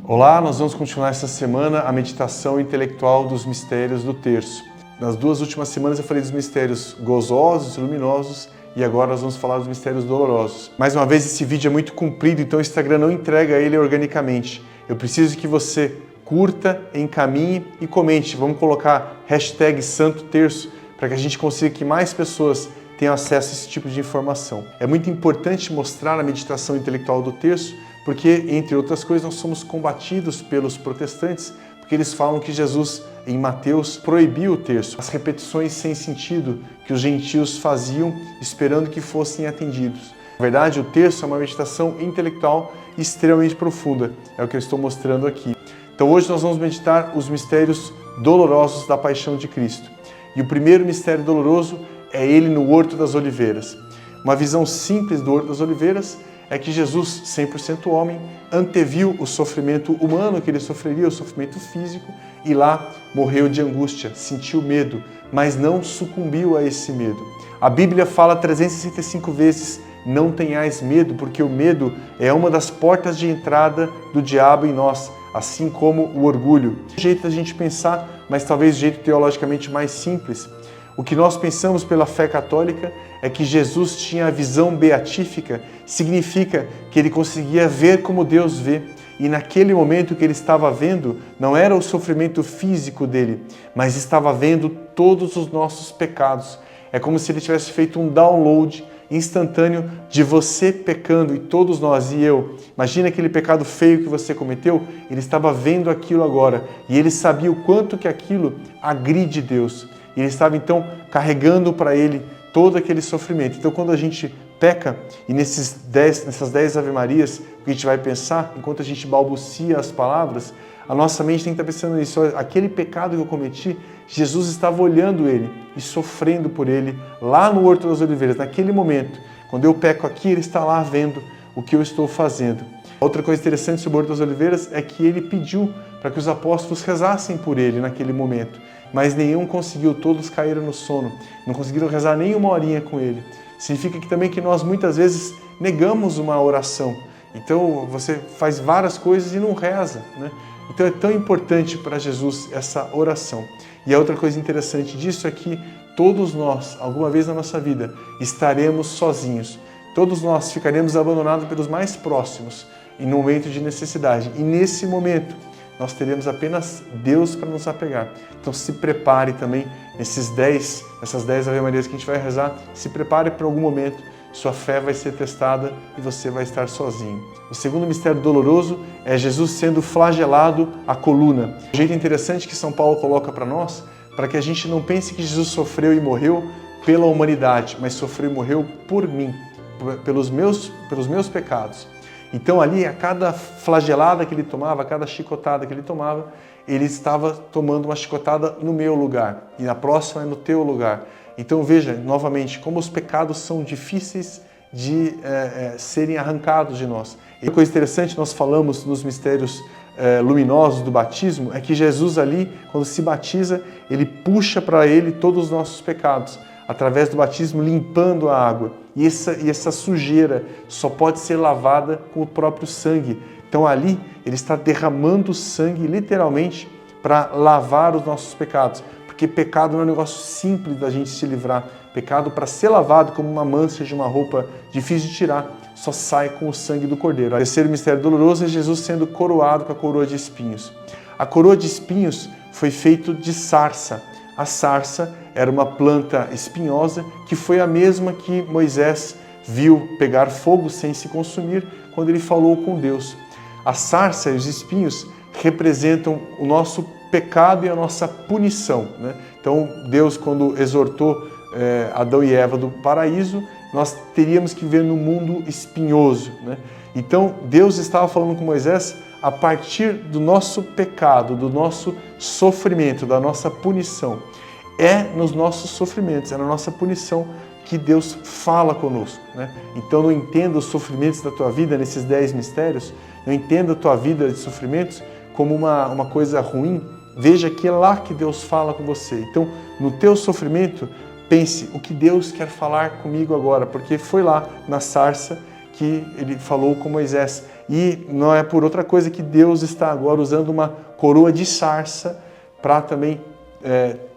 Olá, nós vamos continuar essa semana a meditação intelectual dos mistérios do terço. Nas duas últimas semanas eu falei dos mistérios gozosos e luminosos e agora nós vamos falar dos mistérios dolorosos. Mais uma vez, esse vídeo é muito comprido, então o Instagram não entrega ele organicamente. Eu preciso que você curta, encaminhe e comente. Vamos colocar hashtag Santo Terço para que a gente consiga que mais pessoas tenham acesso a esse tipo de informação. É muito importante mostrar a meditação intelectual do terço porque, entre outras coisas, nós somos combatidos pelos protestantes, porque eles falam que Jesus, em Mateus, proibiu o terço, as repetições sem sentido que os gentios faziam, esperando que fossem atendidos. Na verdade, o terço é uma meditação intelectual extremamente profunda, é o que eu estou mostrando aqui. Então hoje nós vamos meditar os mistérios dolorosos da paixão de Cristo. E o primeiro mistério doloroso é ele no Horto das Oliveiras. Uma visão simples do Horto das Oliveiras é que Jesus, 100% homem, anteviu o sofrimento humano que ele sofreria, o sofrimento físico, e lá morreu de angústia, sentiu medo, mas não sucumbiu a esse medo. A Bíblia fala 365 vezes, não tenhais medo, porque o medo é uma das portas de entrada do diabo em nós, assim como o orgulho. É um jeito da gente pensar, mas talvez o jeito teologicamente mais simples. O que nós pensamos pela fé católica é que Jesus tinha a visão beatífica, significa que ele conseguia ver como Deus vê. E naquele momento que ele estava vendo, não era o sofrimento físico dele, mas estava vendo todos os nossos pecados. É como se ele tivesse feito um download instantâneo de você pecando e todos nós, e eu. Imagina aquele pecado feio que você cometeu, ele estava vendo aquilo agora e ele sabia o quanto que aquilo agride Deus. E ele estava então carregando para ele todo aquele sofrimento. Então quando a gente peca, e nessas 10 Ave-Marias, o que a gente vai pensar, enquanto a gente balbucia as palavras, a nossa mente tem que estar pensando nisso. Aquele pecado que eu cometi, Jesus estava olhando ele e sofrendo por ele lá no Horto das Oliveiras. Naquele momento, quando eu peco aqui, ele está lá vendo o que eu estou fazendo. Outra coisa interessante sobre o Horto das Oliveiras é que ele pediu para que os apóstolos rezassem por ele naquele momento. Mas nenhum conseguiu, todos caíram no sono, não conseguiram rezar nem uma horinha com ele. Significa que também que nós muitas vezes negamos uma oração. Então você faz várias coisas e não reza, né? Então é tão importante para Jesus essa oração. E a outra coisa interessante disso é que todos nós, alguma vez na nossa vida, estaremos sozinhos. Todos nós ficaremos abandonados pelos mais próximos em um momento de necessidade. E nesse momento, nós teremos apenas Deus para nos apegar. Então se prepare também, essas 10 Ave-Marias que a gente vai rezar, se prepare para algum momento, sua fé vai ser testada e você vai estar sozinho. O segundo mistério doloroso é Jesus sendo flagelado à coluna. Um jeito interessante que São Paulo coloca para nós, para que a gente não pense que Jesus sofreu e morreu pela humanidade, mas sofreu e morreu por mim, pelos meus pecados. Então ali, a cada flagelada que ele tomava, a cada chicotada que ele tomava, ele estava tomando uma chicotada no meu lugar. E na próxima é no teu lugar. Então veja, novamente, como os pecados são difíceis de serem arrancados de nós. E uma coisa interessante, nós falamos nos mistérios luminosos do batismo, é que Jesus ali, quando se batiza, ele puxa para ele todos os nossos pecados, através do batismo, limpando a água. E essa sujeira só pode ser lavada com o próprio sangue. Então ali ele está derramando sangue literalmente para lavar os nossos pecados. Porque pecado não é um negócio simples da gente se livrar. Pecado, para ser lavado como uma mancha de uma roupa difícil de tirar, só sai com o sangue do Cordeiro. O terceiro mistério doloroso é Jesus sendo coroado com a coroa de espinhos. A coroa de espinhos foi feita de sarça. A sarça era uma planta espinhosa que foi a mesma que Moisés viu pegar fogo sem se consumir quando ele falou com Deus. A sarça e os espinhos representam o nosso pecado e a nossa punição, né? Então Deus, quando exortou Adão e Eva do paraíso, nós teríamos que viver num mundo espinhoso, né? Então Deus estava falando com Moisés a partir do nosso pecado, do nosso sofrimento, da nossa punição. É nos nossos sofrimentos, é na nossa punição que Deus fala conosco, né? Então não entenda os sofrimentos da tua vida nesses 10 mistérios, não entenda a tua vida de sofrimentos como uma coisa ruim. Veja que é lá que Deus fala com você. Então, no teu sofrimento, pense o que Deus quer falar comigo agora, porque foi lá na sarça que ele falou com Moisés. E não é por outra coisa que Deus está agora usando uma coroa de sarça para também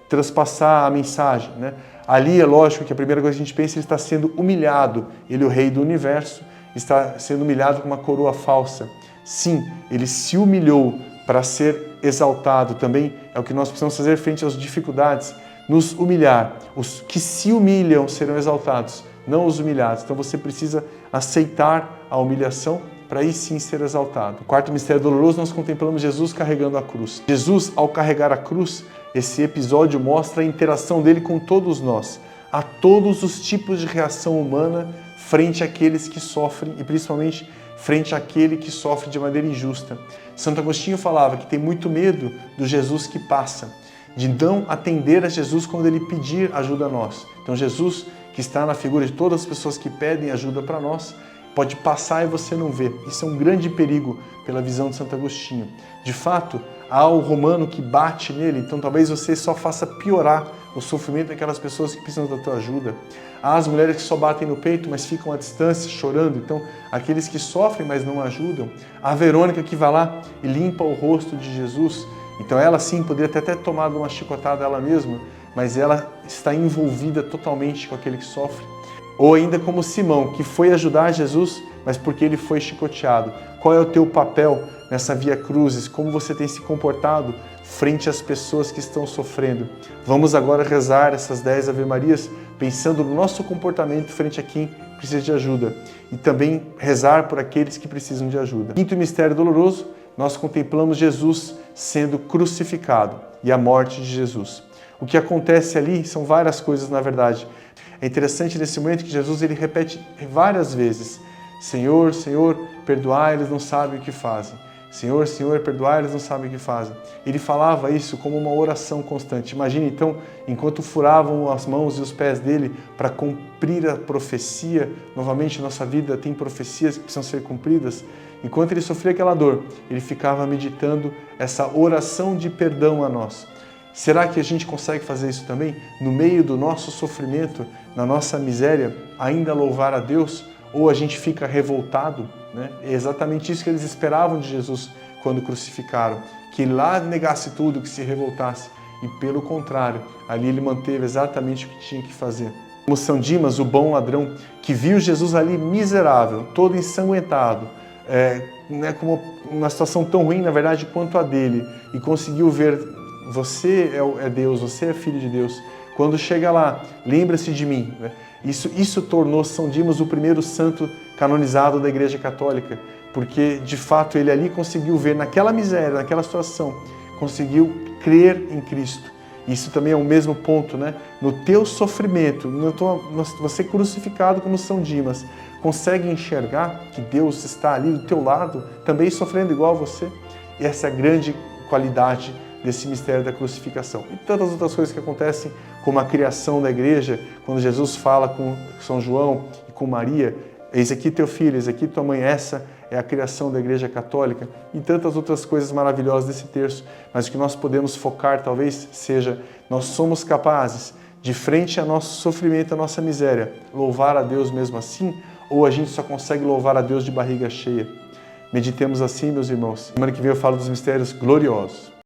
transpassar a mensagem, né? Ali é lógico que a primeira coisa que a gente pensa, ele está sendo humilhado. Ele, o rei do universo, está sendo humilhado com uma coroa falsa. Sim, ele se humilhou para ser exaltado. Também é o que nós precisamos fazer frente às dificuldades. Nos humilhar. Os que se humilham serão exaltados, não os humilhados. Então você precisa aceitar a humilhação para aí sim ser exaltado. O quarto mistério doloroso, nós contemplamos Jesus carregando a cruz. Jesus, ao carregar a cruz, esse episódio mostra a interação dele com todos nós. Há todos os tipos de reação humana frente àqueles que sofrem e principalmente frente àquele que sofre de maneira injusta. Santo Agostinho falava que tem muito medo do Jesus que passa, de não atender a Jesus quando ele pedir ajuda a nós. Então Jesus, que está na figura de todas as pessoas que pedem ajuda para nós, pode passar e você não vê. Isso é um grande perigo pela visão de Santo Agostinho. De fato, há o romano que bate nele, então talvez você só faça piorar o sofrimento daquelas pessoas que precisam da tua ajuda. Há as mulheres que só batem no peito, mas ficam à distância, chorando, então aqueles que sofrem, mas não ajudam. Há a Verônica que vai lá e limpa o rosto de Jesus, então ela sim poderia ter até tomado uma chicotada ela mesma, mas ela está envolvida totalmente com aquele que sofre. Ou ainda como Simão, que foi ajudar Jesus, mas porque ele foi chicoteado. Qual é o teu papel nessa Via Crucis? Como você tem se comportado frente às pessoas que estão sofrendo? Vamos agora rezar essas 10 Ave-Marias, pensando no nosso comportamento frente a quem precisa de ajuda. E também rezar por aqueles que precisam de ajuda. Quinto mistério doloroso, nós contemplamos Jesus sendo crucificado e a morte de Jesus. O que acontece ali são várias coisas, na verdade. É interessante nesse momento que Jesus ele repete várias vezes: Senhor, Senhor, perdoai, eles não sabem o que fazem. Senhor, Senhor, perdoai, eles não sabem o que fazem. Ele falava isso como uma oração constante. Imagine então, enquanto furavam as mãos e os pés dele para cumprir a profecia, novamente nossa vida tem profecias que precisam ser cumpridas. Enquanto ele sofria aquela dor, ele ficava meditando essa oração de perdão a nós. Será que a gente consegue fazer isso também? No meio do nosso sofrimento, na nossa miséria, ainda louvar a Deus? Ou a gente fica revoltado? Né? É exatamente isso que eles esperavam de Jesus quando crucificaram. Que ele lá negasse tudo, que se revoltasse. E pelo contrário, ali ele manteve exatamente o que tinha que fazer. Como São Dimas, o bom ladrão, que viu Jesus ali miserável, todo ensanguentado, como uma situação tão ruim, na verdade, quanto a dele, e conseguiu ver: você é Deus, você é Filho de Deus. Quando chega lá, lembra-se de mim. Isso tornou São Dimas o primeiro santo canonizado da Igreja Católica, porque de fato ele ali conseguiu ver naquela miséria, naquela situação, conseguiu crer em Cristo. Isso também é o mesmo ponto, né? No teu sofrimento, você crucificado como São Dimas, consegue enxergar que Deus está ali do teu lado, também sofrendo igual a você? E essa é a grande qualidade desse mistério da crucificação. E tantas outras coisas que acontecem, como a criação da igreja, quando Jesus fala com São João e com Maria: eis aqui teu filho, eis aqui tua mãe, essa é a criação da Igreja Católica, e tantas outras coisas maravilhosas desse terço. Mas o que nós podemos focar talvez seja: nós somos capazes de, frente ao nosso sofrimento, à nossa miséria, louvar a Deus mesmo assim, ou a gente só consegue louvar a Deus de barriga cheia? Meditemos assim, meus irmãos. Semana que vem eu falo dos mistérios gloriosos.